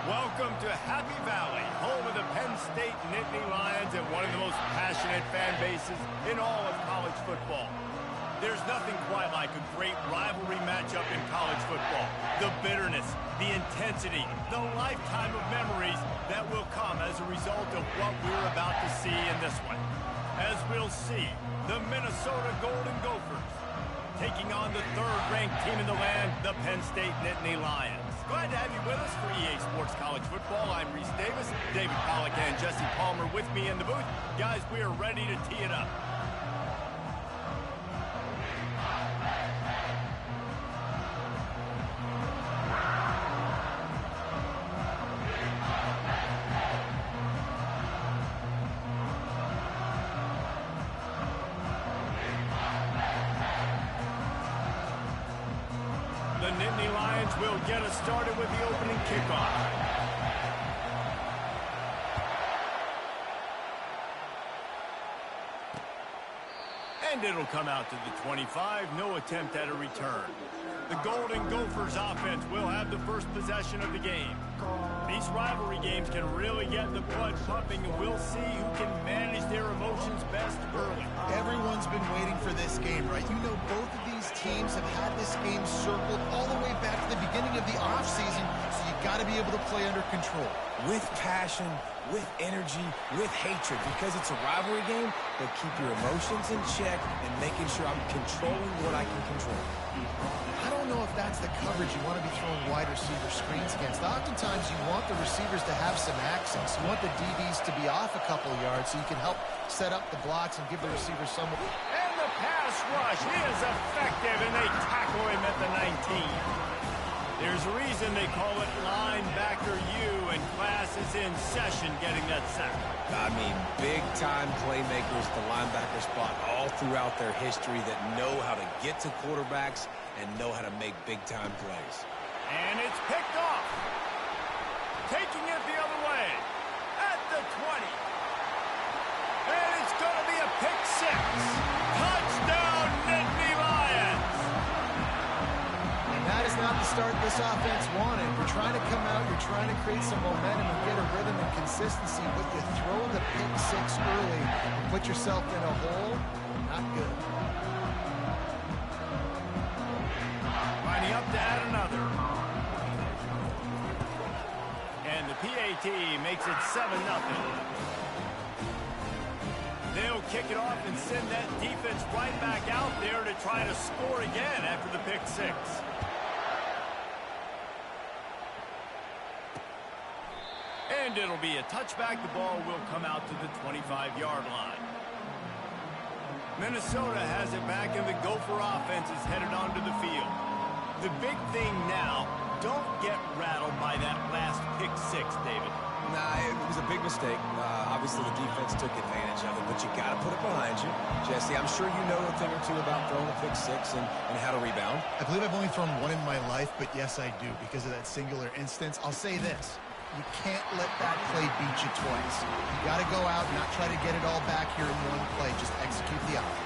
Welcome to Happy Valley, home of the Penn State Nittany Lions and one of the most passionate fan bases in all of college football. There's nothing quite like a great rivalry matchup in college football. The bitterness, the intensity, the lifetime of memories that will come as a result of what we're about to see in this one. As we'll see, the Minnesota Golden Gophers taking on the third-ranked team in the land, the Penn State Nittany Lions. Glad to have you with us for EA Sports College Football. I'm Reese Davis, David Pollack and Jesse Palmer with me in the booth. Guys, we are ready to tee it up. The Nittany Lions will get us started with the opening kickoff. And it'll come out to the 25, no attempt at a return. The Golden Gophers offense will have the first possession of the game. These rivalry games can really get the blood pumping, and we'll see who can manage their emotions best early. Everyone's been waiting for this game, right? You know, both of these teams have had this game circled all the way back to the beginning of the offseason, so you got to be able to play under control. With passion, with energy, with hatred, because it's a rivalry game, but keep your emotions in check and making sure I'm controlling what I can control. I don't know if that's the coverage you want to be throwing wide receiver screens against. Oftentimes, you want the receivers to have some access. You want the DBs to be off a couple of yards so you can help set up the blocks and give the receivers some... And the pass rush is effective, and they tackle him at the 19. There's a reason they call it linebacker U, and class is in session getting that sack. I mean, big-time playmakers, the linebacker spot all throughout their history that know how to get to quarterbacks and know how to make big-time plays. And it's picked off. Taking it the other way at the 20. And it's going to be a pick six. Touchdown, Nittany Lions. And that is not the start this offense wanted. You're trying to come out, you're trying to create some momentum and get a rhythm and consistency, but you throw the pick six early and put yourself in a hole, not good. Lining up to add another. And the PAT makes it 7-0. They'll kick it off and send that defense right back out there to try to score again after the pick six. And it'll be a touchback. The ball will come out to the 25-yard line. Minnesota has it back, and the Gopher offense is headed onto the field. The big thing now, don't get rattled by that last pick six, David. Nah, it was a big mistake. Obviously, the defense took advantage of it, but you got to put it behind you. Jesse, I'm sure you know a thing or two about throwing a pick six and how to rebound. I believe I've only thrown one in my life, but yes, I do, because of that singular instance. I'll say this. You can't let that play beat you twice. You got to go out and not try to get it all back here in one play. Just execute the offense.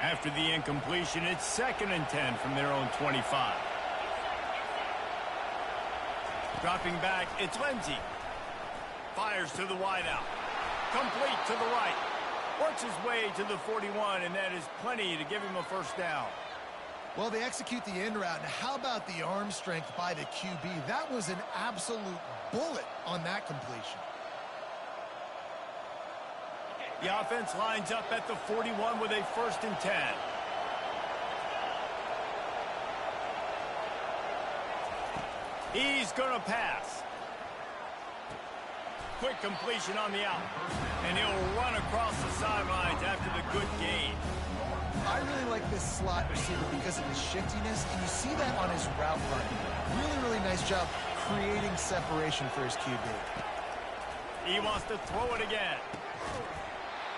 After the incompletion, it's 2nd and 10 from their own 25. Dropping back, it's Lindsey. Fires to the wideout. Complete to the right. Works his way to the 41, and that is plenty to give him a first down. Well, they execute the in route. Now, how about the arm strength by the QB? That was an absolute bullet on that completion. The offense lines up at the 41 with a 1st and 10. He's going to pass. Quick completion on the out. And he'll run across the sidelines after the good gain. I really like this slot receiver because of his shiftiness, and you see that on his route running. Really, really nice job creating separation for his QB. He wants to throw it again.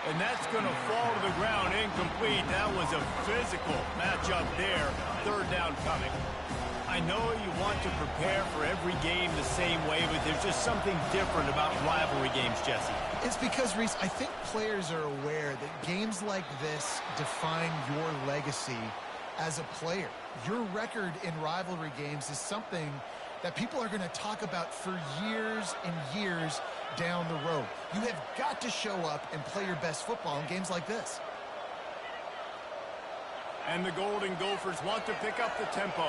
And that's going to fall to the ground incomplete. That was a physical matchup there. 3rd down coming. I know you want to prepare for every game the same way, but there's just something different about rivalry games, Jesse. It's because, Reese, I think players are aware that games like this define your legacy as a player. Your record in rivalry games is something that people are going to talk about for years and years down the road. You have got to show up and play your best football in games like this. And the Golden Gophers want to pick up the tempo.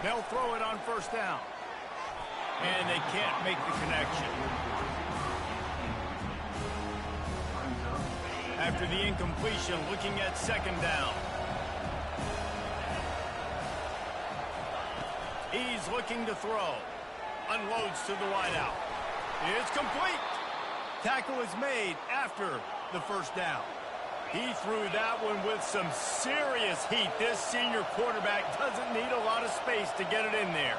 They'll throw it on first down. And they can't make the connection. After the incompletion, looking at second down. He's looking to throw. Unloads to the wideout. It's complete. Tackle is made after the first down. He threw that one with some serious heat. This senior quarterback doesn't need a lot of space to get it in there.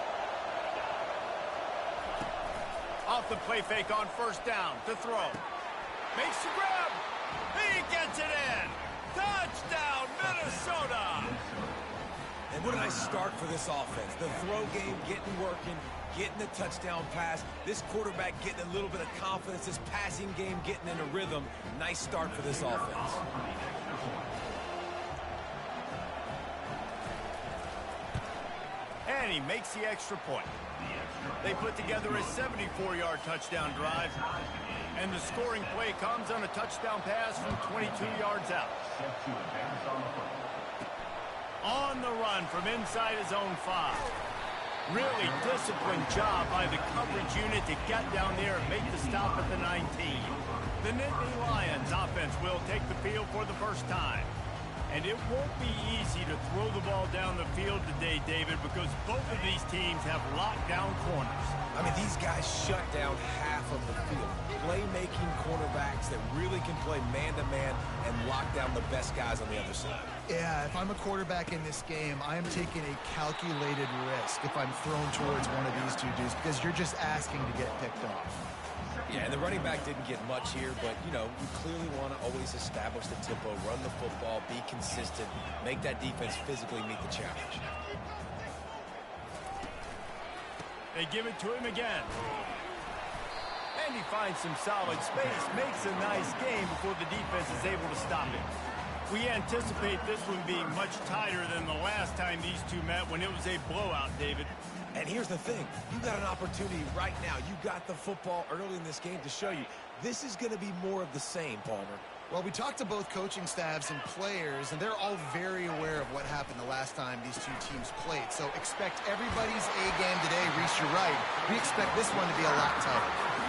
Off the play fake on first down to throw. Makes the grab. He gets it in. Touchdown, Minnesota. And what a nice start for this offense. The throw game getting working, getting the touchdown pass. This quarterback getting a little bit of confidence. This passing game getting in a rhythm. Nice start for this offense. And he makes the extra point. They put together a 74-yard touchdown drive. And the scoring play comes on a touchdown pass from 22 yards out. On the run from inside his own 5. Really disciplined job by the coverage unit to get down there and make the stop at the 19. The Nittany Lions offense will take the field for the first time. And it won't be easy to throw the ball down the field today, David, because both of these teams have lockdown corners. I mean, these guys shut down half of the field. Playmaking cornerbacks that really can play man-to-man and lock down the best guys on the other side. Yeah, if I'm a quarterback in this game, I am taking a calculated risk if I'm thrown towards one of these two dudes because you're just asking to get picked off. Yeah, and the running back didn't get much here, but, you know, you clearly want to always establish the tempo, run the football, be consistent, make that defense physically meet the challenge. They give it to him again. And he finds some solid space, makes a nice game before the defense is able to stop him. We anticipate this one being much tighter than the last time these two met when it was a blowout, David. And here's the thing. You got an opportunity right now. You got the football early in this game to show you. This is going to be more of the same, Palmer. Well, we talked to both coaching staffs and players, and they're all very aware of what happened the last time these two teams played. So expect everybody's A game today. Reese, you're right. We expect this one to be a lot tighter.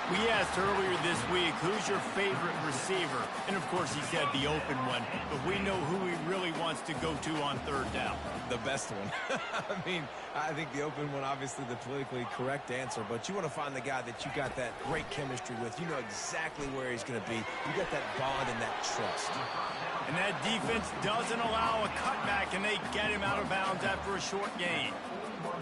We asked earlier this week, who's your favorite receiver? And, of course, he said the open one. But we know who he really wants to go to on third down. The best one. I mean, I think the open one, obviously the politically correct answer. But you want to find the guy that you got that great chemistry with. You know exactly where he's going to be. You got that bond and that trust. And that defense doesn't allow a cutback, and they get him out of bounds after a short gain.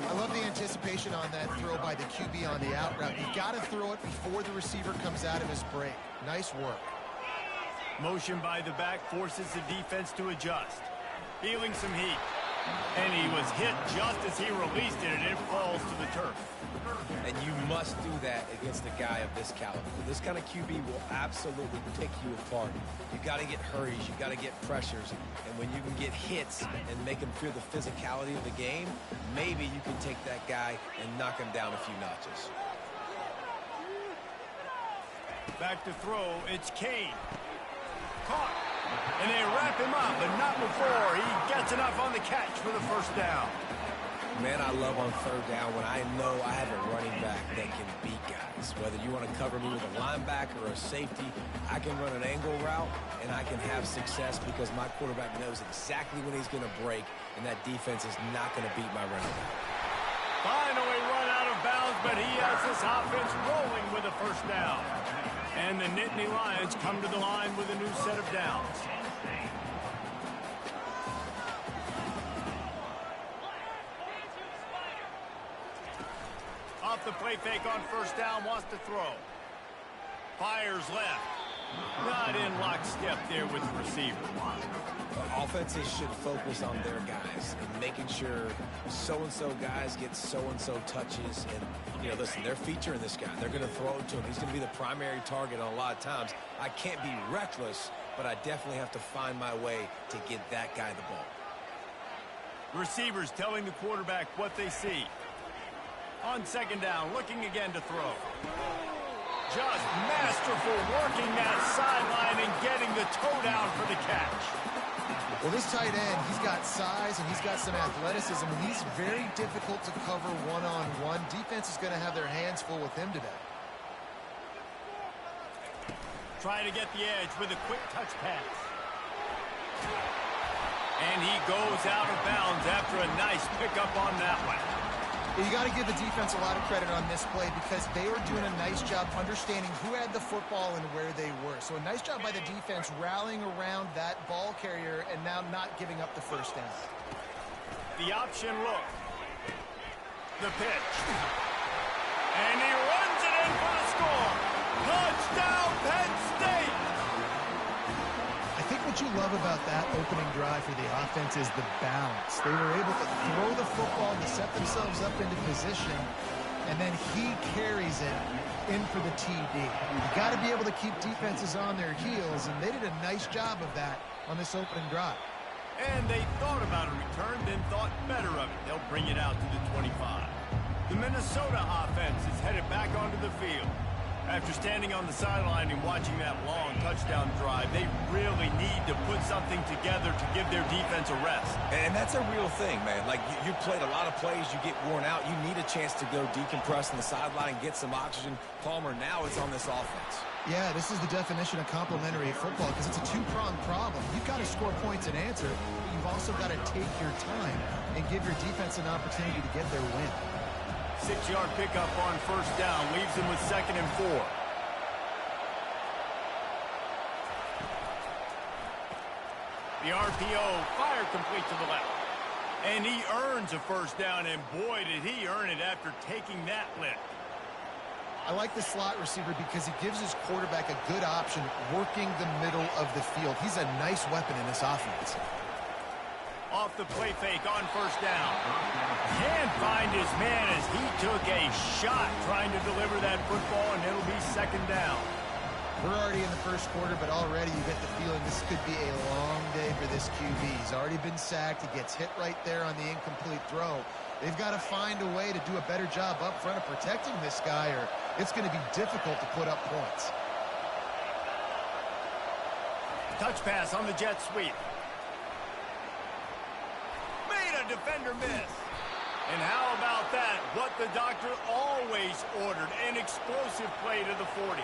I love the anticipation on that throw by the QB on the out route. You got to throw it before the receiver comes out of his break. Nice work. Motion by the back forces the defense to adjust. Feeling some heat. And he was hit just as he released it, and it falls to the turf. And you must do that against a guy of this caliber. This kind of QB will absolutely pick you apart. You got to get hurries, you got to get pressures, and when you can get hits and make him feel the physicality of the game, maybe you can take that guy and knock him down a few notches. Back to throw, it's Kane. Caught. And they wrap him up, but not before he gets enough on the catch for the first down. Man, I love on third down when I know I have a running back that can beat guys. Whether you want to cover me with a linebacker or a safety, I can run an angle route, and I can have success because my quarterback knows exactly when he's going to break, and that defense is not going to beat my running back. Finally run out of bounds, but he has this offense rolling with a first down. And the Nittany Lions come to the line with a new set of downs. Off the play fake on first down, wants to throw. Fires left. Not in lockstep there with the receiver. Offenses should focus on their guys and making sure so-and-so guys get so-and-so touches. And, you know, listen, they're featuring this guy. They're going to throw it to him. He's going to be the primary target on a lot of times. I can't be reckless, but I definitely have to find my way to get that guy the ball. Receivers telling the quarterback what they see. On second down, looking again to throw. Just masterful working that sideline and getting the toe down for the catch. Well, this tight end, he's got size and he's got some athleticism, and he's very difficult to cover one-on-one. Defense is going to have their hands full with him today. Trying to get the edge with a quick touch pass. And he goes out of bounds after a nice pickup on that one. You got to give the defense a lot of credit on this play because they were doing a nice job understanding who had the football and where they were. So a nice job by the defense rallying around that ball carrier and now not giving up the first down. The option look. The pitch. And he runs it in for the score. Touchdown, Penn State! I think what you love about that opening drive for the offense is the balance. They were able to throw the football to set themselves up into position, and then he carries it in for the TD. You got to be able to keep defenses on their heels, and they did a nice job of that on this opening drive. And they thought about a return, then thought better of it. They'll bring it out to the 25. The Minnesota offense is headed back onto the field. After standing on the sideline and watching that long touchdown drive, they really need to put something together to give their defense a rest. And that's a real thing, man. Like, you played a lot of plays, you get worn out. You need a chance to go decompress on the sideline, get some oxygen. Palmer, now it's on this offense. Yeah, this is the definition of complementary football because it's a two-pronged problem. You've got to score points and answer, but you've also got to take your time and give your defense an opportunity to get their win. 6-yard pickup on first down leaves him with 2nd and 4. The RPO fire complete to the left. And he earns a first down, and boy, did he earn it after taking that lift. I like the slot receiver because he gives his quarterback a good option working the middle of the field. He's a nice weapon in this offense. Off the play fake on first down. Can't find his man as he took a shot trying to deliver that football, and it'll be 2nd down. We're already in the first quarter, but already you get the feeling this could be a long day for this QB. He's already been sacked. He gets hit right there on the incomplete throw. They've got to find a way to do a better job up front of protecting this guy, or it's going to be difficult to put up points. Touch pass on the jet sweep. Defender miss. And how about that? What the doctor always ordered, an explosive play to the 40.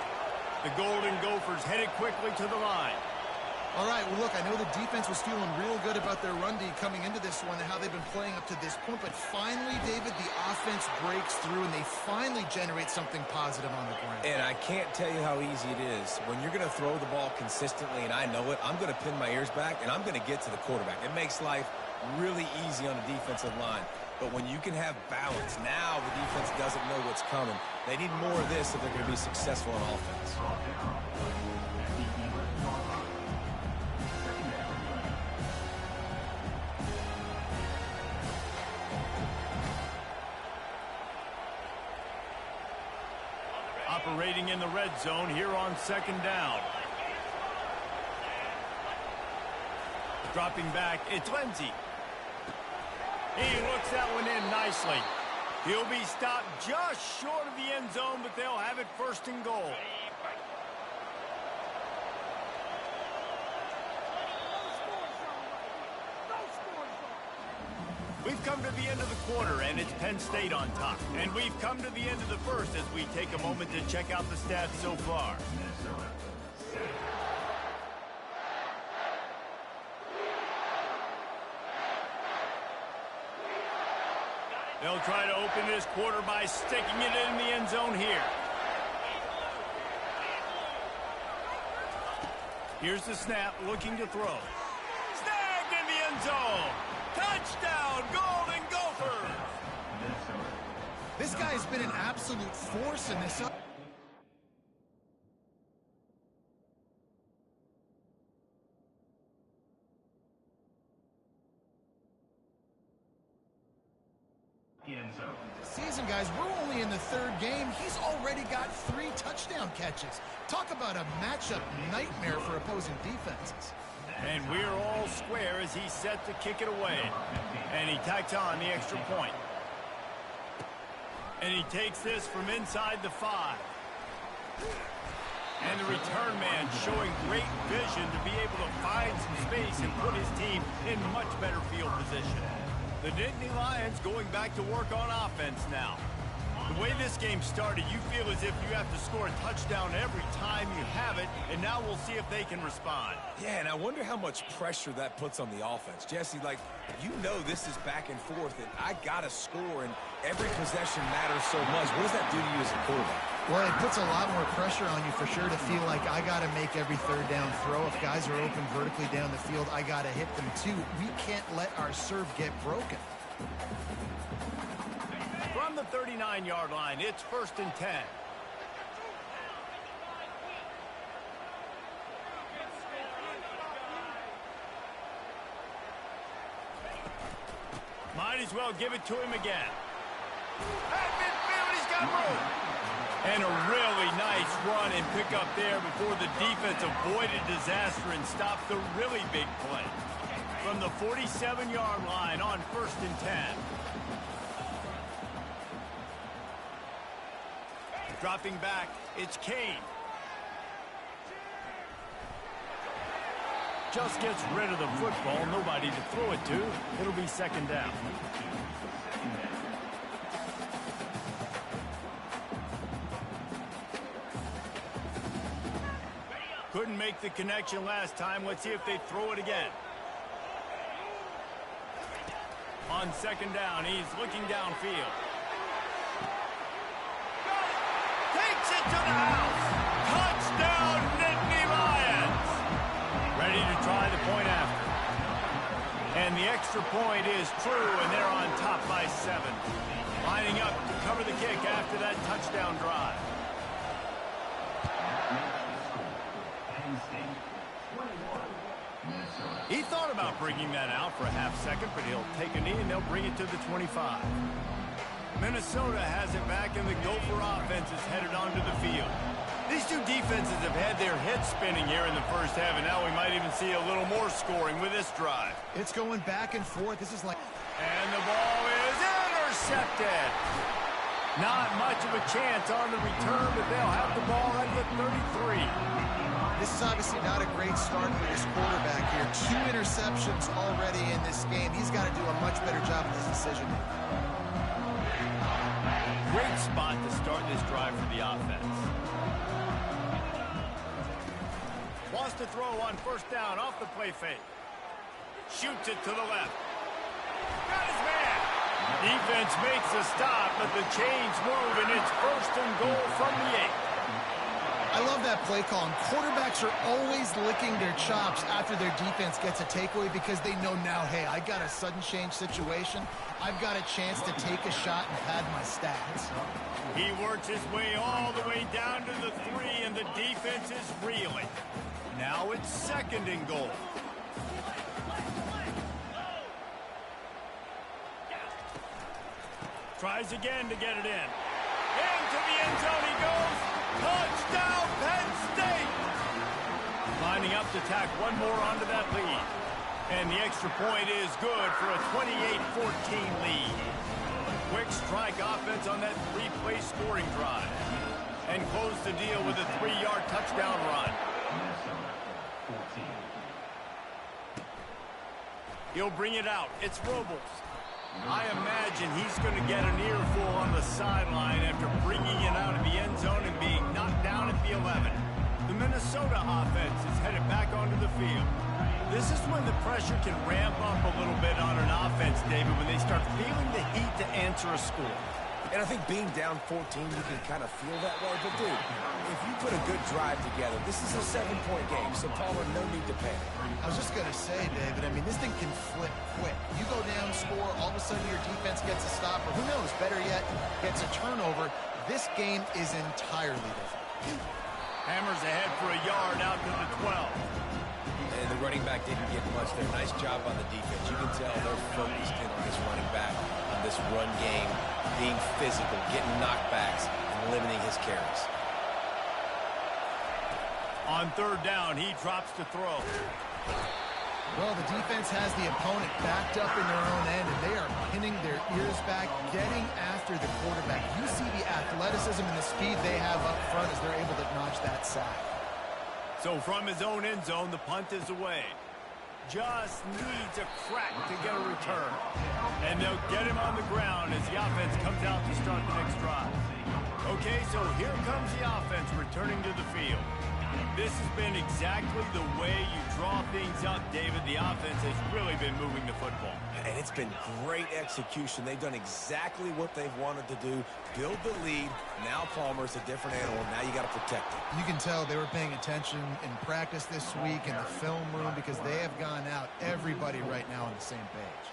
The Golden Gophers headed quickly to the line. All right, well, look, I know the defense was feeling real good about their run D coming into this one and how they've been playing up to this point, but finally, David, the offense breaks through and they finally generate something positive on the ground. And I can't tell you how easy it is. When you're going to throw the ball consistently, and I know it, I'm going to pin my ears back, and I'm going to get to the quarterback. It makes life really easy on the defensive line. But when you can have balance, now the defense doesn't know what's coming. They need more of this if they're going to be successful on offense. Operating in the red zone here on 2nd down. Dropping back, it's Lindsey. He looks that one in nicely. He'll be stopped just short of the end zone, but they'll have it 1st and goal. We've come to the end of the quarter, and it's Penn State on top. And we've come to the end of the first as we take a moment to check out the stats so far. They'll try to open this quarter by sticking it in the end zone here. Here's the snap, looking to throw. Snagged in the end zone. Touchdown, Golden Gophers! This guy's been an absolute force in this. Season, guys, we're only in the third game. He's already got 3 touchdown catches. Talk about a matchup nightmare for opposing defenses. And we're all square as he's set to kick it away. And he tacks on the extra point. And he takes this from inside the 5. And the return man showing great vision to be able to find some space and put his team in much better field position. The Nittany Lions going back to work on offense now. The way this game started, you feel as if you have to score a touchdown every time you have it, and now we'll see if they can respond. Yeah, and I wonder how much pressure that puts on the offense. Jesse, like, you know this is back and forth, and I got to score, and every possession matters so much. What does that do to you as a quarterback? Well, it puts a lot more pressure on you for sure to feel like I got to make every third down throw. If guys are open vertically down the field, I got to hit them too. We can't let our serve get broken. From the 39-yard line, it's 1st and 10. Might as well give it to him again. At midfield, he's got room. And a really nice run and pick up there before the defense avoided disaster and stopped the really big play. From the 47-yard line on 1st and 10. Dropping back, it's Kane. Just gets rid of the football, nobody to throw it to. It'll be 2nd down. Couldn't make the connection last time. Let's see if they throw it again. On 2nd down, he's looking downfield. Takes it to the house. Touchdown, Nittany Lions. Ready to try the point after. And the extra point is true, and they're on top by 7. Lining up to cover the kick after that touchdown drive. He thought about bringing that out for a half second, but he'll take a knee and they'll bring it to the 25. Minnesota has it back, and the Gopher offense is headed onto the field. These two defenses have had their heads spinning here in the first half, and now we might even see a little more scoring with this drive. It's going back and forth. This is like... And the ball is intercepted. Not much of a chance on the return, but they'll have the ball at the 33. This is obviously not a great start for this quarterback here. 2 interceptions already in this game. He's got to do a much better job of this decision-making. Great spot to start this drive for the offense. Wants to throw on 1st down off the play fake. Shoots it to the left. Got his man. Defense makes a stop, but the chains move, and it's 1st and goal from the 8. I love that play call. And quarterbacks are always licking their chops after their defense gets a takeaway because they know now, hey, I got a sudden change situation. I've got a chance to take a shot and pad my stats. He works his way all the way down to the 3, and the defense is reeling. Now it's 2nd and goal. Tries again to get it in. Into the end zone he goes. Touchdown, Penn State! Lining up to tack one more onto that lead. And the extra point is good for a 28-14 lead. Quick strike offense on that 3-play scoring drive. And close the deal with a 3-yard touchdown run. He'll bring it out. It's Robles. I imagine he's going to get an earful on the sideline after bringing it out of the end zone and being knocked down at the 11. The Minnesota offense is headed back onto the field. This is when the pressure can ramp up a little bit on an offense, David, when they start feeling the heat to answer a score. And I think being down 14, you can kind of feel that way. But, dude, if you put a good drive together, this is a 7-point game, so Palmer, no need to panic. I was just going to say, David, I mean, this thing can flip quick. You go down, score, all of a sudden your defense gets a stop, or who knows, better yet, gets a turnover. This game is entirely different. Hammers ahead for a yard out to the 12. And the running back didn't get much there. Nice job on the defense. You can tell they're focused in on this running back. this run game, being physical, getting knockbacks, and limiting his carries. On third down, he drops to throw. Well, the defense has the opponent backed up in their own end, and they are pinning their ears back, getting after the quarterback. You see the athleticism and the speed they have up front as they're able to notch that sack. So from his own end zone, the punt is away. Just needs a crack to get a return. And they'll get him on the ground as the offense comes out to start the next drive. Okay, so here comes the offense returning to the field. This has been exactly the way you draw things up, David. The offense has really been moving the football. And it's been great execution. They've done exactly what they've wanted to do. Build the lead. Now Palmer's a different animal. Now you got to protect it. You can tell they were paying attention in practice this week in the film room because they have gone out, everybody right now on the same page.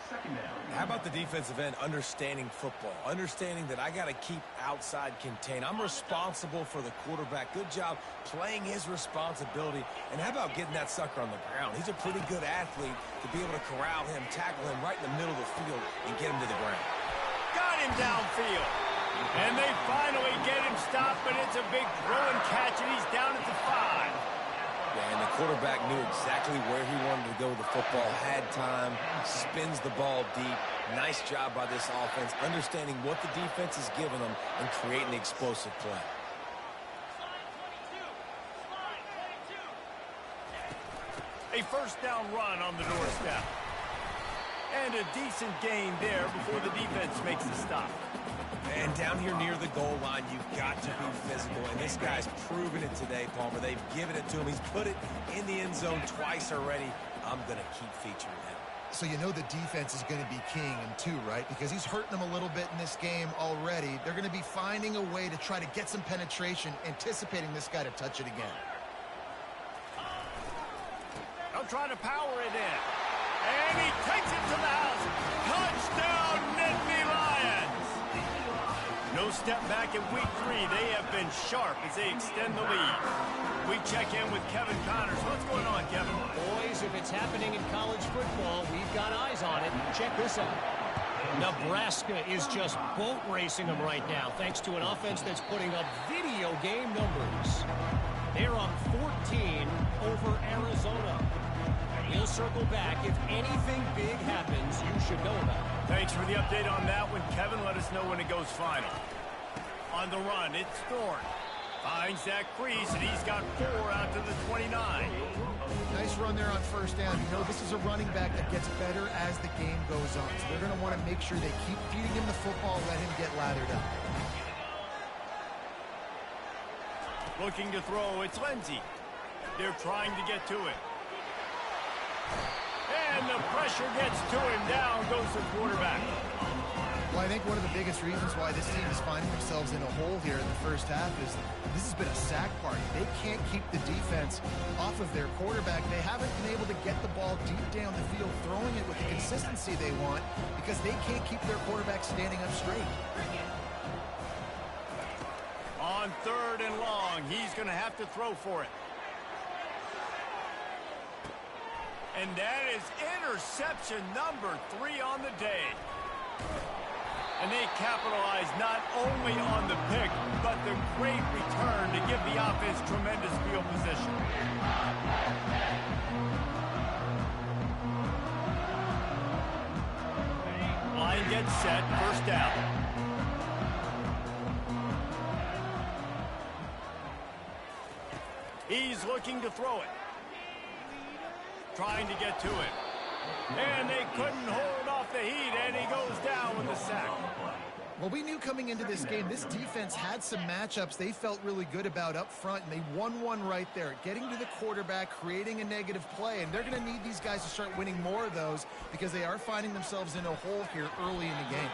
How about the defensive end understanding football, understanding that I got to keep outside contained. I'm responsible for the quarterback. Good job playing his responsibility. And how about getting that sucker on the ground? He's a pretty good athlete to be able to corral him, tackle him right in the middle of the field and get him to the ground. Got him downfield. And they finally get him stopped, but it's a big throw and catch, and he's down at the 5. Yeah, and the quarterback knew exactly where he wanted to go with the football, had time, spins the ball deep. Nice job by this offense, understanding what the defense is giving them and creating explosive play. A first down run on the doorstep. And a decent gain there before the defense makes the stop. And down here near the goal line, you've got to be physical. And this guy's proven it today, Palmer. They've given it to him. He's put it in the end zone twice already. I'm going to keep featuring him. So you know the defense is going to be king in 2, right? Because he's hurting them a little bit in this game already. They're going to be finding a way to try to get some penetration, anticipating this guy to touch it again. They'll try to power it in. And he takes it to the house. Touchdown, Nittany Lions! No step back in week 3. They have been sharp as they extend the lead. We check in with Kevin Connors. What's going on, Kevin? Boys, if it's happening in college football, we've got eyes on it. Check this out. Nebraska is just boat racing them right now, thanks to an offense that's putting up video game numbers. They're on 14 over Arizona. We'll circle back. If anything big happens, you should know about it. Thanks for the update on that one, Kevin. Let us know when it goes final. On the run, it's Thorne. Finds that crease, and he's got 4 out to the 29. Nice run there on first down. You know, this is a running back that gets better as the game goes on. So they're going to want to make sure they keep feeding him the football, let him get lathered up. Looking to throw, it's Lindsey. They're trying to get to it. And the pressure gets to him. Down goes the quarterback. Well, I think one of the biggest reasons why this team is finding themselves in a hole here in the first half is this has been a sack party. They can't keep the defense off of their quarterback. They haven't been able to get the ball deep down the field, throwing it with the consistency they want because they can't keep their quarterback standing up straight. On 3rd and long, he's going to have to throw for it. And that is interception number 3 on the day. And they capitalize not only on the pick, but the great return to give the offense tremendous field position. Line gets set, first down. He's looking to throw it. Trying to get to it. And they couldn't hold off the heat, and he goes down with the sack. Well, we knew coming into this game, this defense had some matchups they felt really good about up front, and they won one right there. Getting to the quarterback, creating a negative play, and they're going to need these guys to start winning more of those because they are finding themselves in a hole here early in the game.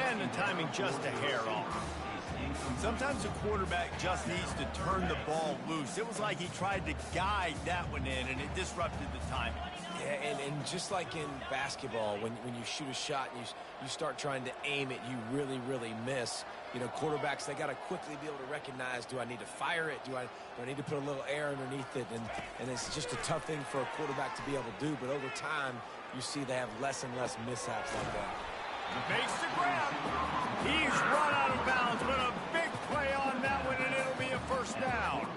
And the timing just a hair off. Sometimes a quarterback just needs to turn the ball loose. It was like he tried to guide that one in, and it disrupted the timing. Yeah, and just like in basketball, when you shoot a shot and you start trying to aim it, you really, really miss. You know, quarterbacks, they got to quickly be able to recognize, do I need to fire it? Do I need to put a little air underneath it? And it's just a tough thing for a quarterback to be able to do. But over time, you see they have less and less mishaps like that. Makes the grab. He's run out of bounds, but a big play on that one, and it'll be a first down.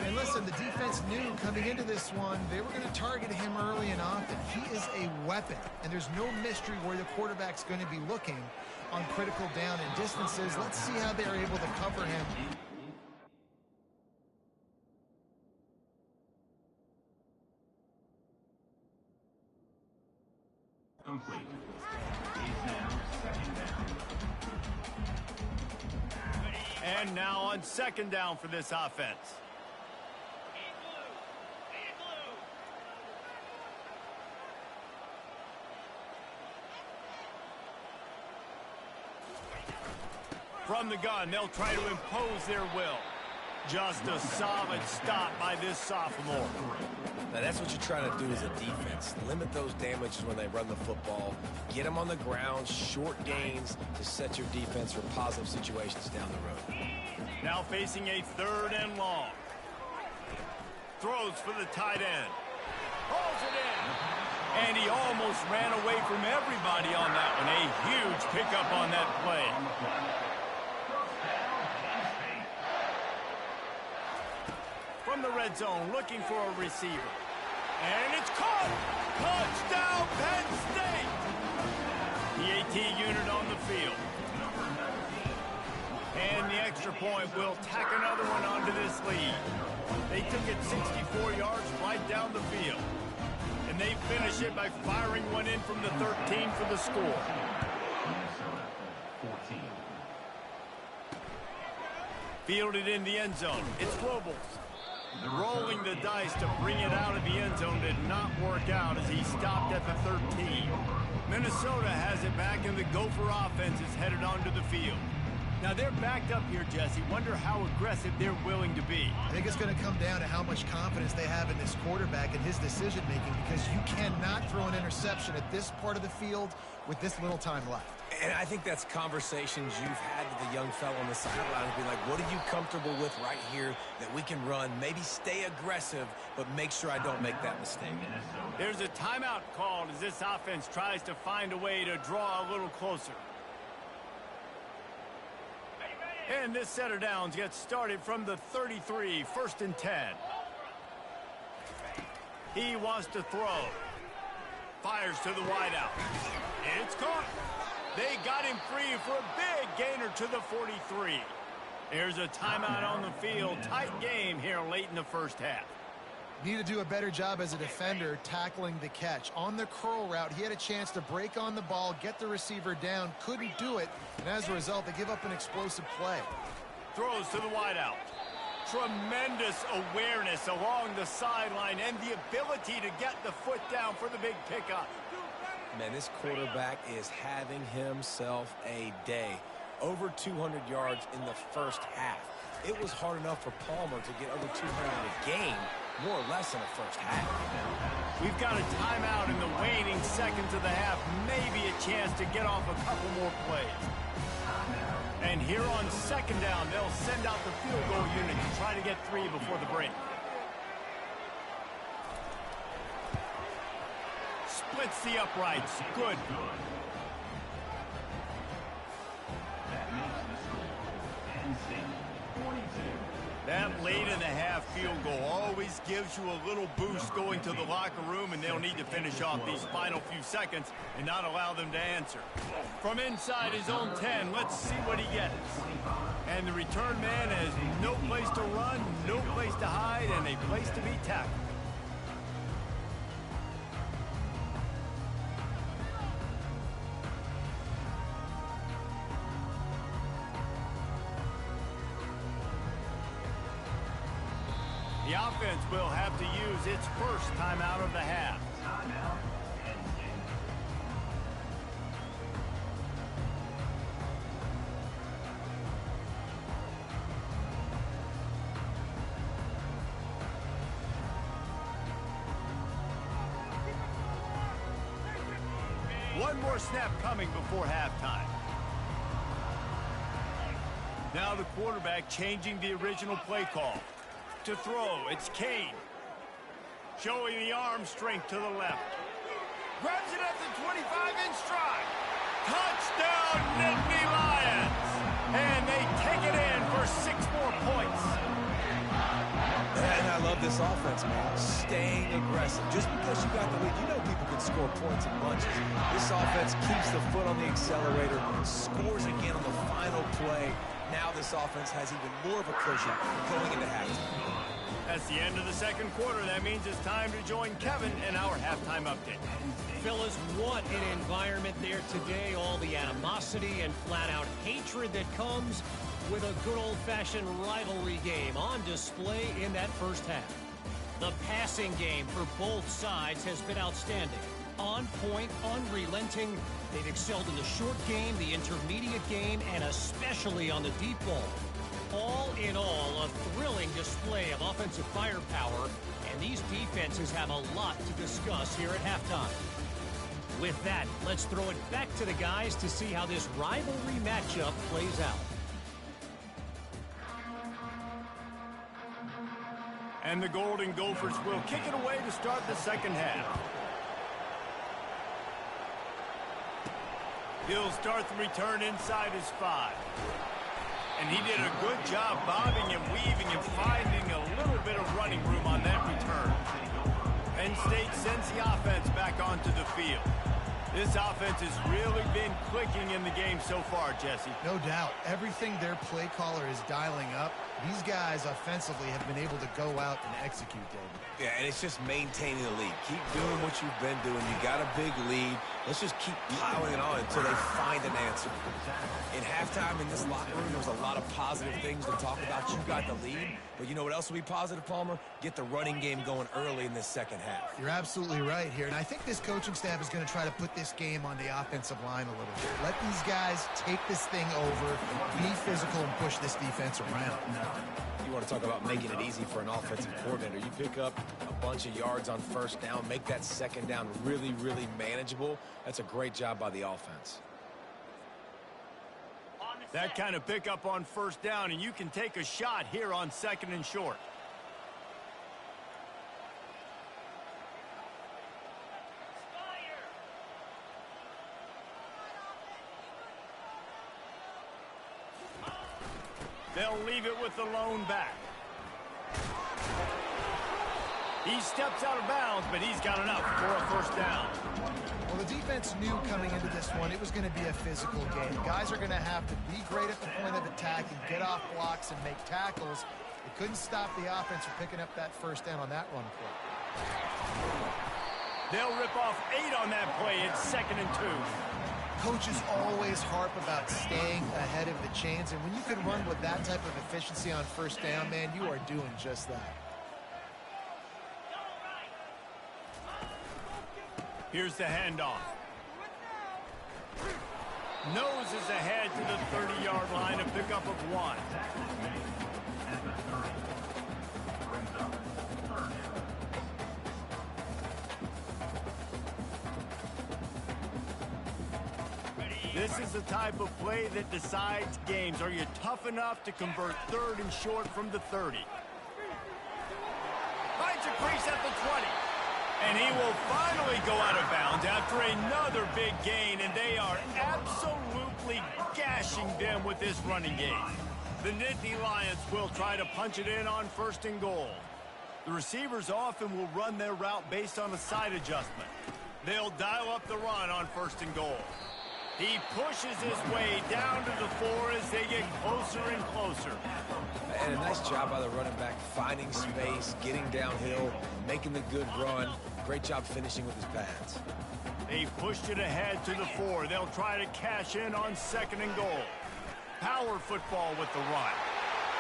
And listen, the defense knew coming into this one, they were going to target him early and often. He is a weapon, and there's no mystery where the quarterback's going to be looking on critical down and distances. Let's see how they're able to cover him. Complete. He's now second down. And now on second down for this offense. From the gun, they'll try to impose their will. Just a solid stop by this sophomore. Now, that's what you're trying to do as a defense. Limit those damages when they run the football. Get them on the ground, short gains to set your defense for positive situations down the road. Now facing a third and long. Throws for the tight end. Hauls it in. And he almost ran away from everybody on that one. A huge pickup on that play. From the red zone, looking for a receiver. And it's caught! Touchdown, Penn State! The AT unit on the field. And the extra point will tack another one onto this lead. They took it 64 yards right down the field. And they finish it by firing one in from the 13 for the score. 14. Fielded in the end zone. It's Robles. Rolling the dice to bring it out of the end zone did not work out as he stopped at the 13. Minnesota has it back, and the Gopher offense is headed onto the field. Now they're backed up here, Jesse. Wonder how aggressive they're willing to be. I think it's going to come down to how much confidence they have in this quarterback and his decision-making, because you cannot throw an interception at this part of the field with this little time left. And I think that's conversations you've had with the young fellow on the sideline. Be like, what are you comfortable with right here that we can run? Maybe stay aggressive, but make sure I don't make that mistake. There's a timeout called as this offense tries to find a way to draw a little closer. And this set of downs gets started from the 33, 1st and 10. He wants to throw. Fires to the wideout. It's caught. They got him free for a big gainer to the 43. There's a timeout on the field. Tight game here late in the first half. Need to do a better job as a defender tackling the catch. On the curl route, he had a chance to break on the ball, get the receiver down, couldn't do it, and as a result, they give up an explosive play. Throws to the wideout. Tremendous awareness along the sideline and the ability to get the foot down for the big pickup. Man, this quarterback is having himself a day. Over 200 yards in the first half. It was hard enough for Palmer to get over 200 a game, more or less in the first half. We've got a timeout in the waning seconds of the half. Maybe a chance to get off a couple more plays. And here on second down, they'll send out the field goal unit to try to get 3 before the break. Splits the uprights. Good. That makes the score Penn State 42. That late in the half field goal always gives you a little boost going to the locker room, and they'll need to finish off these final few seconds and not allow them to answer. From inside his own 10, let's see what he gets. And the return man has no place to run, no place to hide, and a place to be tackled. The offense will have to use its first timeout of the half. Timeout, Penn State. One more snap coming before halftime. Now the quarterback changing the original play call. To throw, it's Kane. Showing the arm strength to the left. Grabs it at the 25 in stride. Touchdown, Nittany Lions! And they take it in for 6 more points. And I love this offense, man. Staying aggressive. Just because you got the lead, you know people can score points in bunches. This offense keeps the foot on the accelerator, scores again on the final play. Now this offense has even more of a cushion going into halftime. That's the end of the second quarter. That means it's time to join Kevin in our halftime update. Fellas, what an environment there today. All the animosity and flat-out hatred that comes with a good old-fashioned rivalry game on display in that first half. The passing game for both sides has been outstanding. On point, unrelenting. They've excelled in the short game, the intermediate game, and especially on the deep ball. All in all, a thrilling display of offensive firepower, and these defenses have a lot to discuss here at halftime. With that, let's throw it back to the guys to see how this rivalry matchup plays out. And the Golden Gophers will kick it away to start the second half. He'll start the return inside his 5. And he did a good job bobbing and weaving and finding a little bit of running room on that return. Penn State sends the offense back onto the field. This offense has really been clicking in the game so far, Jesse. No doubt. Everything their play caller is dialing up, these guys offensively have been able to go out and execute, David. Yeah, and it's just maintaining the lead. Keep doing what you've been doing. You got a big lead. Let's just keep piling it on until they find an answer. In halftime in this locker room, there was a lot of positive things to talk about. You got the lead, but you know what else will be positive, Palmer? Get the running game going early in this second half. You're absolutely right here, and I think this coaching staff is going to try to put this game on the offensive line a little bit. Let these guys take this thing over, be physical, and push this defense around. You want to talk about making it easy for an offensive coordinator. You pick up a bunch of yards on first down, make that second down really, really manageable. That's a great job by the offense. That kind of pickup on first down, and you can take a shot here on second and short. They'll leave it with the lone back. He steps out of bounds, but he's got enough for a first down. Well, the defense knew coming into this one it was going to be a physical game. Guys are going to have to be great at the point of attack and get off blocks and make tackles. They couldn't stop the offense from picking up that first down on that run play. They'll rip off 8 on that play. It's second and 2. Coaches always harp about staying ahead of the chains, and when you can run with that type of efficiency on first down, man, you are doing just that. Here's the handoff. Noses ahead to the 30-yard line, a pickup of 1. This is the type of play that decides games. Are you tough enough to convert third and short from the 30? Finds a crease at the 20. And he will finally go out of bounds after another big gain, and they are absolutely gashing them with this running game. The Nittany Lions will try to punch it in on first and goal. The receivers often will run their route based on a side adjustment. They'll dial up the run on first and goal. He pushes his way down to the 4 as they get closer and closer. And a nice job by the running back, finding space, getting downhill, making the good run. Great job finishing with his pads. They've pushed it ahead to the 4. They'll try to cash in on second and goal. Power football with the run.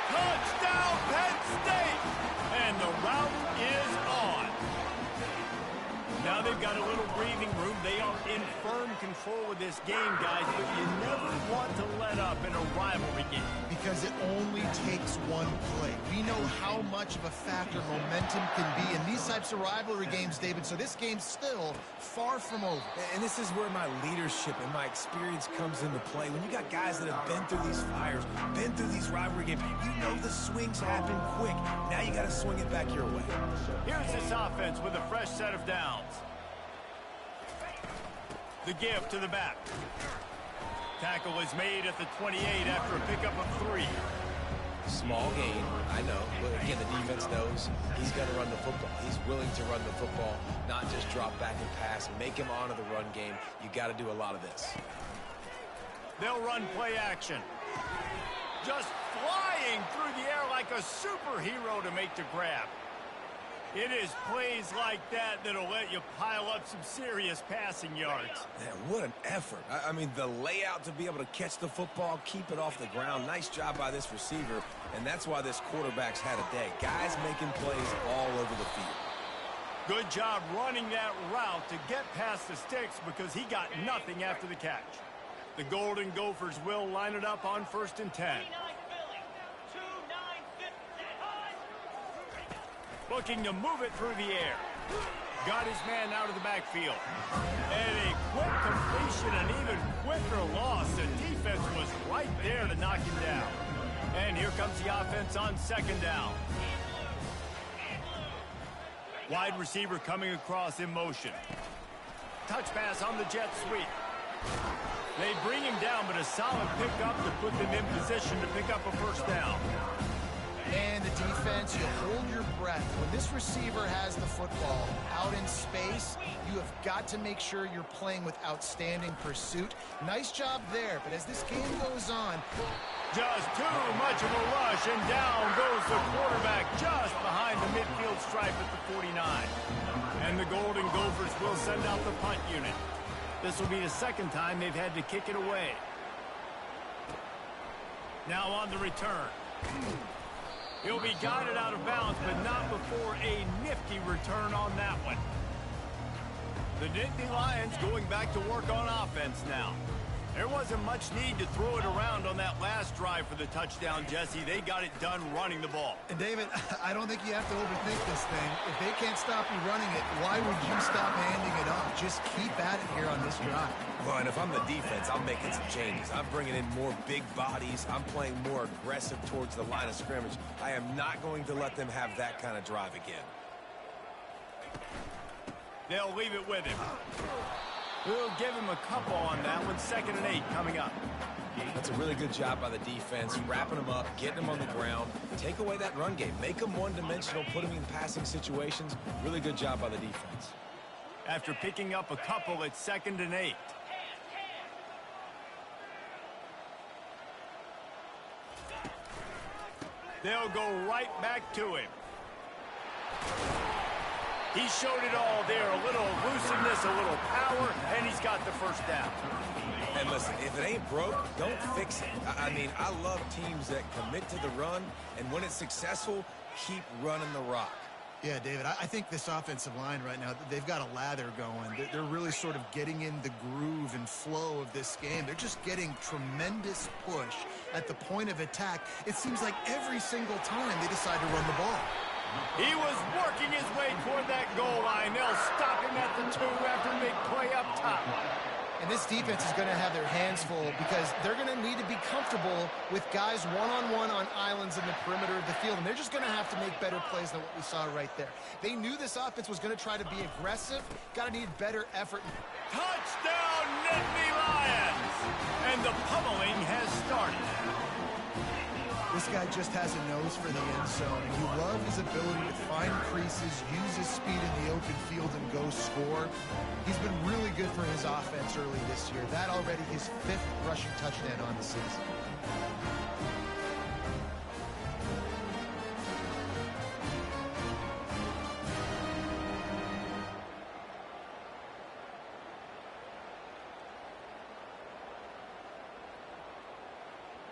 Touchdown, Penn State! And the route is on. Now they've got a little breathing room. They are in firm control of this game, guys, but you never want to let up in a rivalry game. Because it only takes one play. We know how much of a factor momentum can be in these types of rivalry games, David, so this game's still far from over. And this is where my leadership and my experience comes into play. When you got guys that have been through these fires, been through these rivalry games, you know the swings happen quick. Now you got to swing it back your way. Here's this offense with a fresh set of downs. The give to the back. Tackle is made at the 28 after a pickup of 3. Small gain, I know, but again, the defense knows he's going to run the football. He's willing to run the football, not just drop back and pass, make him honor the run game. You got to do a lot of this. They'll run play action. Just flying through the air like a superhero to make the grab. It is plays like that that'll let you pile up some serious passing yards. Man, what an effort. I mean, the layout to be able to catch the football, keep it off the ground. Nice job by this receiver, and that's why this quarterback's had a day. Guys making plays all over the field. Good job running that route to get past the sticks because he got nothing after the catch. The Golden Gophers will line it up on 1st and 10. Looking to move it through the air. Got his man out of the backfield. And a quick completion, an even quicker loss. The defense was right there to knock him down. And here comes the offense on 2nd down. Wide receiver coming across in motion. Touch pass on the jet sweep. They bring him down, but a solid pickup to put them in position to pick up a 1st down. And the defense, you hold your breath. When this receiver has the football out in space, you have got to make sure you're playing with outstanding pursuit. Nice job there, but as this game goes on... Just too much of a rush, and down goes the quarterback just behind the midfield stripe at the 49. And the Golden Gophers will send out the punt unit. This will be the 2nd time they've had to kick it away. Now on the return. He'll be guided out of bounds, but not before a nifty return on that one. The Nittany Lions going back to work on offense now. There wasn't much need to throw it around on that last drive for the touchdown, Jesse. They got it done running the ball. And David, I don't think you have to overthink this thing. If they can't stop you running it, why would you stop handing it off? Just keep at it here on this drive. Well, and if I'm the defense, I'm making some changes. I'm bringing in more big bodies. I'm playing more aggressive towards the line of scrimmage. I am not going to let them have that kind of drive again. They'll leave it with him. We'll give him a couple on that one. 2nd and 8 coming up. That's a really good job by the defense, wrapping them up, getting them on the ground. Take away that run game. Make them one-dimensional, put them in passing situations. Really good job by the defense. After picking up a couple, it's 2nd and 8. They'll go right back to him. He showed it all there. A little elusiveness, a little power, and he's got the 1st down. And listen, if it ain't broke, don't fix it. I mean, I love teams that commit to the run, and when it's successful, keep running the rock. Yeah, David, I think this offensive line right now, they've got a lather going. They're really sort of getting in the groove and flow of this game. They're just getting tremendous push at the point of attack. It seems like every single time they decide to run the ball. He was working his way toward that goal line. They'll stop him at the 2 after a big play up top. And this defense is going to have their hands full because they're going to need to be comfortable with guys one-on-one on islands in the perimeter of the field. And they're just going to have to make better plays than what we saw right there. They knew this offense was going to try to be aggressive. Got to need better effort. Touchdown, Nittany Lions! And the pummeling has started. This guy just has a nose for the end zone, and you love his ability to find creases, use his speed in the open field, and go score. He's been really good for his offense early this year. That already his 5th rushing touchdown on the season.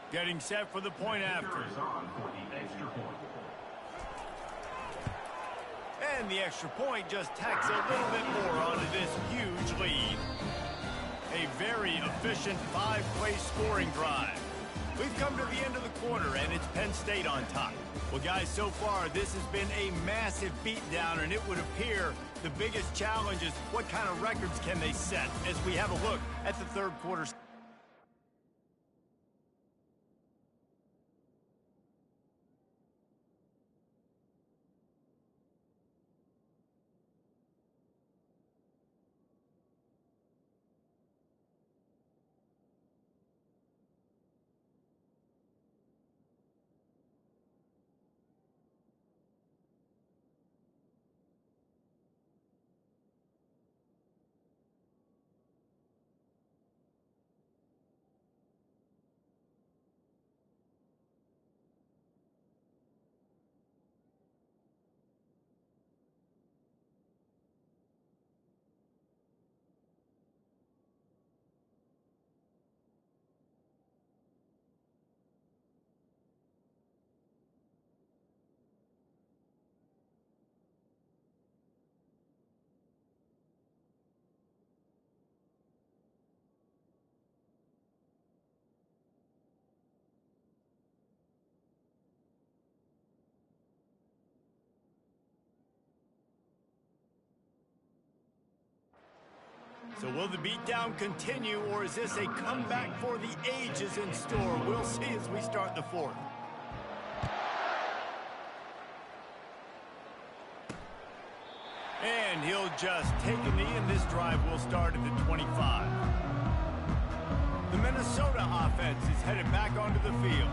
Getting set for the point after. And the extra point just tacks a little bit more onto this huge lead. A very efficient 5-play scoring drive. We've come to the end of the quarter, and it's Penn State on top. Well, guys, so far, this has been a massive beatdown, and it would appear the biggest challenge is what kind of records can they set as we have a look at the 3rd quarter. So will the beatdown continue, or is this a comeback for the ages in store? We'll see as we start the fourth. And he'll just take a knee, and this drive will start at the 25. The Minnesota offense is headed back onto the field.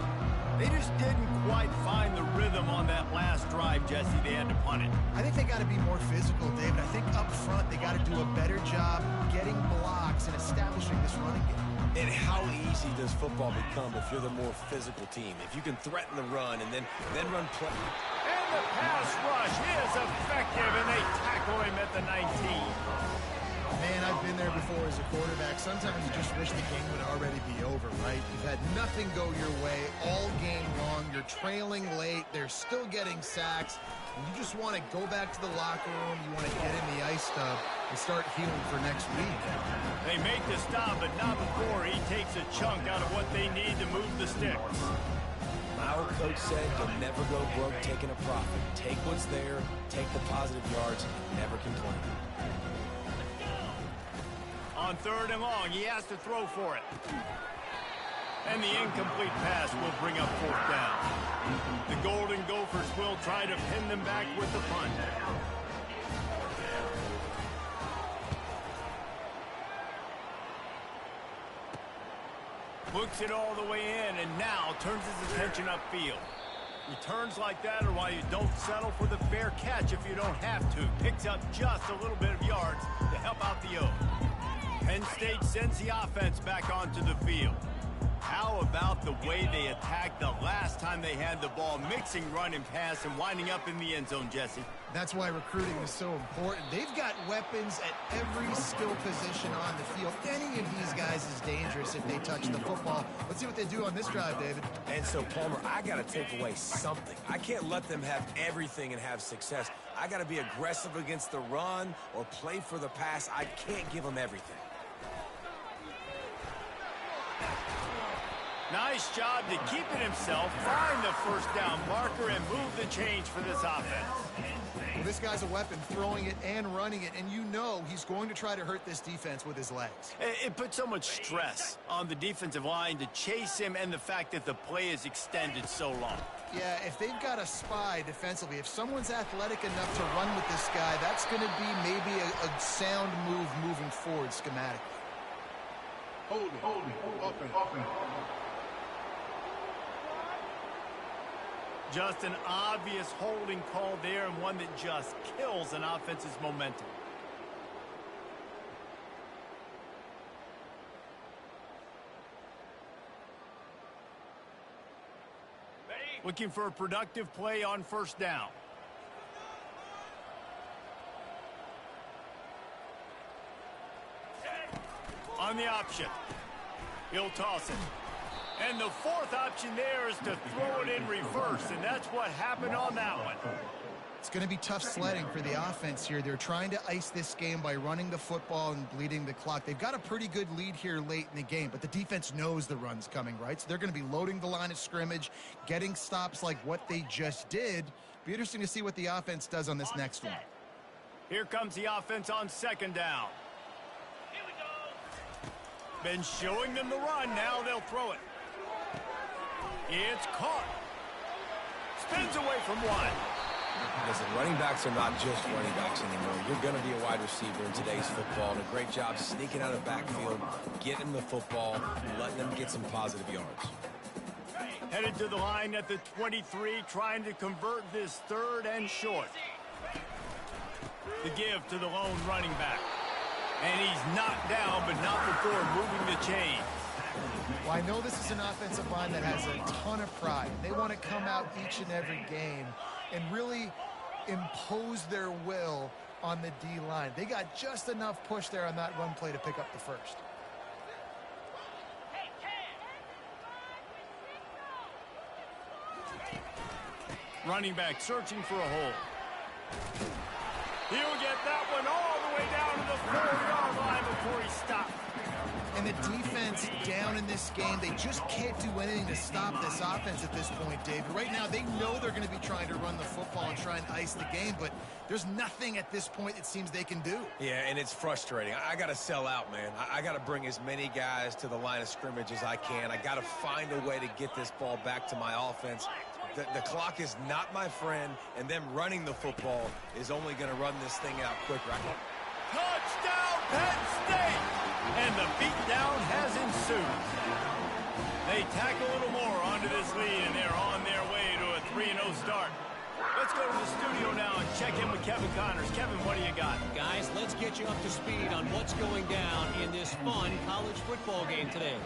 They just didn't quite find the rhythm on that last drive, Jesse. They had to punt it. I think they got to be more physical, David. I think up front they got to do a better job getting blocks and establishing this running game. And how easy does football become if you're the more physical team? If you can threaten the run and then run play. And the pass rush is effective, and they tackle him at the 19. Man, I've been there before as a quarterback. Sometimes you just wish the game would already be over, right? You've had nothing go your way all game long. You're trailing late. They're still getting sacks. And you just want to go back to the locker room. You want to get in the ice tub and start healing for next week. They make the stop, but not before he takes a chunk out of what they need to move the sticks. My old coach said you'll never go broke taking a profit. Take what's there, take the positive yards, and never complain. On 3rd and long, he has to throw for it. And the incomplete pass will bring up 4th down. The Golden Gophers will try to pin them back with the punt. Looks it all the way in, and now turns his attention upfield. Returns like that are why you don't settle for the fair catch if you don't have to. Picks up just a little bit of yards to help out the O. Penn State sends the offense back onto the field. How about the way they attacked the last time they had the ball, mixing run and pass and winding up in the end zone, Jesse? That's why recruiting is so important. They've got weapons at every skill position on the field. Any of these guys is dangerous if they touch the football. Let's see what they do on this drive, David. And so, Palmer, I got to take away something. I can't let them have everything and have success. I got to be aggressive against the run or play for the pass. I can't give them everything. Nice job to keep it himself, find the 1st down marker, and move the change for this offense. Well, this guy's a weapon, throwing it and running it, and you know he's going to try to hurt this defense with his legs. It puts so much stress on the defensive line to chase him, and the fact that the play is extended so long. Yeah, if they've got a spy defensively, if someone's athletic enough to run with this guy, that's going to be maybe a sound move moving forward schematically. Hold it, open. Just an obvious holding call there, and one that just kills an offense's momentum. Looking for a productive play on 1st down. On the option, he'll toss it. And the 4th option there is to throw it in reverse, and that's what happened on that one. It's going to be tough sledding for the offense here. They're trying to ice this game by running the football and bleeding the clock. They've got a pretty good lead here late in the game, but the defense knows the run's coming, right? So they're going to be loading the line of scrimmage, getting stops like what they just did. Be interesting to see what the offense does on this next one. Here comes the offense on 2nd down. Been showing them the run, now they'll throw it. It's caught. Spins away from one. Listen, running backs are not just running backs anymore. You're going to be a wide receiver in today's football, and a great job sneaking out of the backfield, getting the football, and letting them get some positive yards. Headed to the line at the 23, trying to convert this 3rd and short. The give to the lone running back. And he's knocked down, but not before moving the chain. Well, I know this is an offensive line that has a ton of pride. They want to come out each and every game and really impose their will on the D-line. They got just enough push there on that run play to pick up the 1st. Running back searching for a hole. He'll get that one all the way down to the 4-yard line before he stopped. And the defense down in this game, they just can't do anything to stop this offense at this point, David. Right now, they know they're going to be trying to run the football and try and ice the game, but there's nothing at this point it seems they can do. Yeah, and it's frustrating. I got to sell out, man. I got to bring as many guys to the line of scrimmage as I can. I got to find a way to get this ball back to my offense. The clock is not my friend, and them running the football is only going to run this thing out quicker. Touchdown, Penn State! And the beatdown has ensued. They tack a little more onto this lead, and they're on their way to a 3-0 start. Let's go to the studio now and check in with Kevin Connors. Kevin, what do you got? Guys, let's get you up to speed on what's going down in this fun college football game today.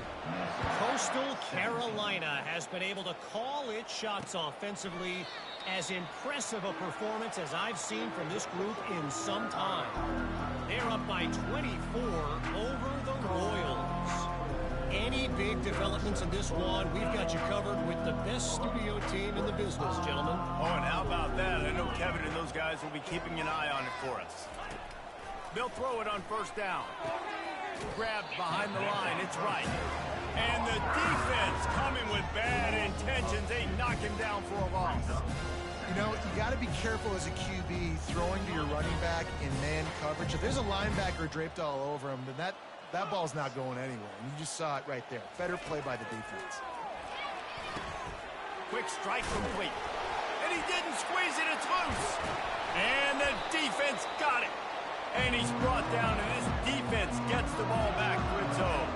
Coastal Carolina has been able to call its shots offensively. As impressive a performance as I've seen from this group in some time. They're up by 24 over the Royals. Any big developments in this one, we've got you covered with the best studio team in the business, gentlemen. Oh, and how about that? I know Kevin and those guys will be keeping an eye on it for us. They'll throw it on first down. Grabbed behind the line. It's right. And the defense coming with bad intentions. They knock him down for a loss. You know, you got to be careful as a QB throwing to your running back in man coverage. If there's a linebacker draped all over him, then that ball's not going anywhere. And you just saw it right there. Better play by the defense. Quick strike complete. And he didn't squeeze it. It's loose. And the defense got it. And he's brought down, and this defense gets the ball back to its own.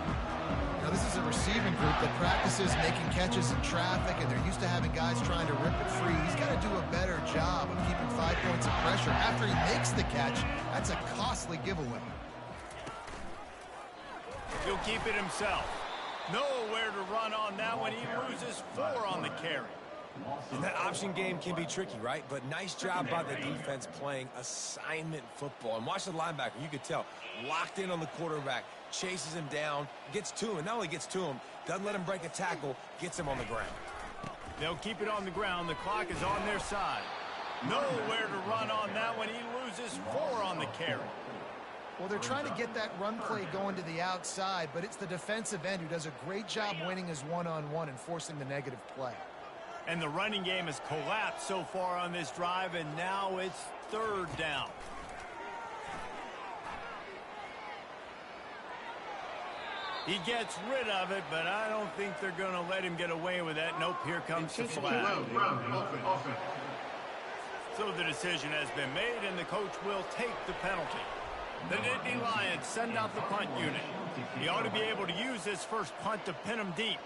Now, this is a receiving group that practices making catches in traffic, and they're used to having guys trying to rip it free. He's got to do a better job of keeping 5 points of pressure. After he makes the catch, that's a costly giveaway. He'll keep it himself. Nowhere to run on that one. He loses 4 on the carry. And that option game can be tricky, right? But nice job by the defense playing assignment football. And watch the linebacker. You could tell. Locked in on the quarterback. Chases him down. Gets to him. And not only gets to him, doesn't let him break a tackle. Gets him on the ground. They'll keep it on the ground. The clock is on their side. Nowhere to run on that one. He loses 4 on the carry. Well, they're trying to get that run play going to the outside, but it's the defensive end who does a great job winning his one-on-one and forcing the negative play. And the running game has collapsed so far on this drive, and now it's 3rd down. He gets rid of it, but I don't think they're going to let him get away with that. Nope, here comes the flag. So the decision has been made, and the coach will take the penalty. The Nittany Lions send out the punt unit. He ought to be able to use this first punt to pin him deep.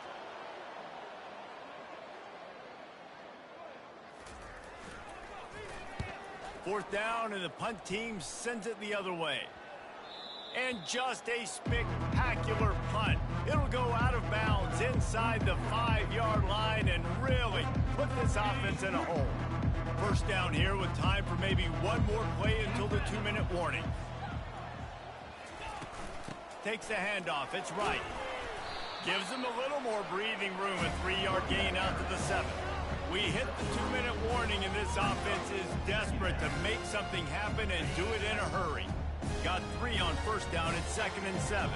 Fourth down, and the punt team sends it the other way. And just a spectacular punt. It'll go out of bounds inside the 5-yard line and really put this offense in a hole. First down here with time for maybe one more play until the 2-minute warning. Takes the handoff. It's right. Gives him a little more breathing room. A 3-yard gain out to the 7. We hit the 2-minute warning, and this offense is desperate to make something happen and do it in a hurry. Got 3 on first down. It's 2nd and 7.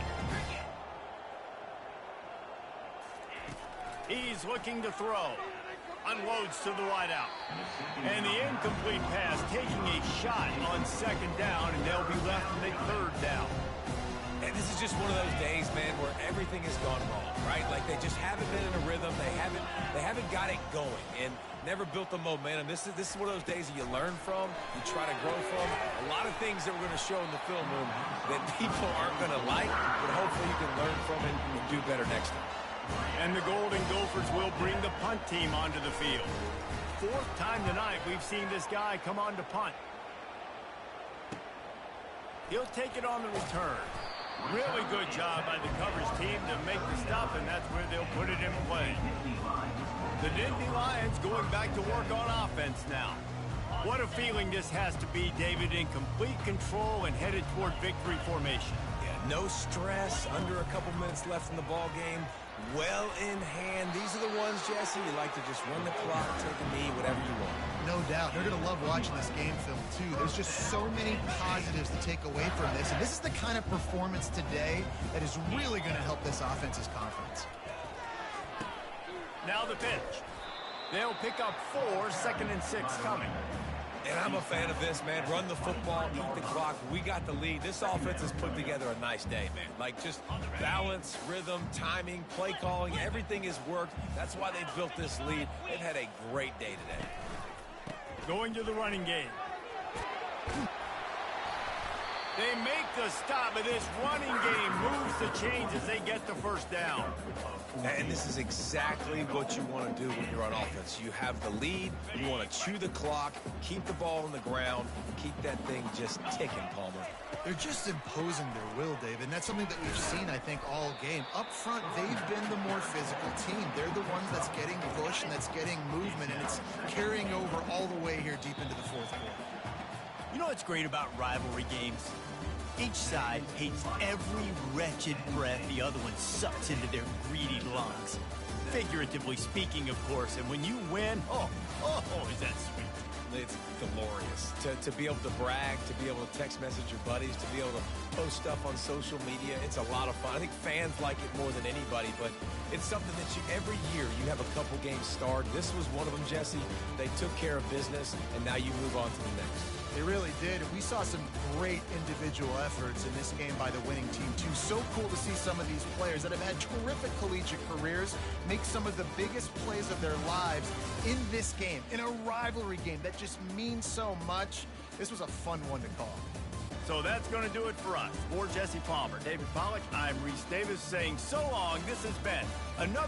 He's looking to throw. Unloads to the wideout. And the incomplete pass taking a shot on 2nd down, and they'll be left with a 3rd down. And this is just one of those days, man, where everything has gone wrong, right? Like they just haven't been in a rhythm. They haven't got it going and never built the momentum. This is one of those days that you learn from, you try to grow from. A lot of things that we're going to show in the film room that people aren't going to like, but hopefully you can learn from it and do better next time. And the Golden Gophers will bring the punt team onto the field. 4th time tonight we've seen this guy come on to punt. He'll take it on the return. Really good job by the coverage team to make the stop, and that's where they'll put it in play. The Nittany Lions going back to work on offense now. What a feeling this has to be, David, in complete control and headed toward victory formation. Yeah, no stress, under a couple minutes left in the ball game. Well in hand. These are the ones, Jesse, you like to just run the clock, take a knee, whatever you want. No doubt. They're going to love watching this game film, too. There's just so many positives to take away from this, and this is the kind of performance today that is really going to help this offense's confidence. Now the pitch. They'll pick up 4, 2nd and 6 coming. And I'm a fan of this, man. Run the football, eat the clock. We got the lead. This offense has put together a nice day, man. Like, just balance, rhythm, timing, play calling, everything has worked. That's why they built this lead. They've had a great day today. Going to the running game. They make the stop, but this running game moves the chains as they get the first down. And this is exactly what you want to do when you're on offense. You have the lead, you want to chew the clock, keep the ball on the ground, keep that thing just ticking, Palmer. They're just imposing their will, David, and that's something that we've seen, I think, all game. Up front, they've been the more physical team. They're the ones that's getting push and that's getting movement, and it's carrying over all the way here deep into the fourth quarter. You know what's great about rivalry games? Each side hates every wretched breath the other one sucks into their greedy lungs. Figuratively speaking, of course, and when you win, oh, is that sweet. It's glorious to be able to brag, to be able to text message your buddies, to be able to post stuff on social media. It's a lot of fun. I think fans like it more than anybody, but it's something that every year you have a couple games start. This was one of them, Jesse. They took care of business, and now you move on to the next. They really did, and we saw some great individual efforts in this game by the winning team, too. So cool to see some of these players that have had terrific collegiate careers make some of the biggest plays of their lives in this game, in a rivalry game that just means so much. This was a fun one to call. So that's going to do it for us. For Jesse Palmer, David Pollack, I'm Reese Davis saying so long. This has been another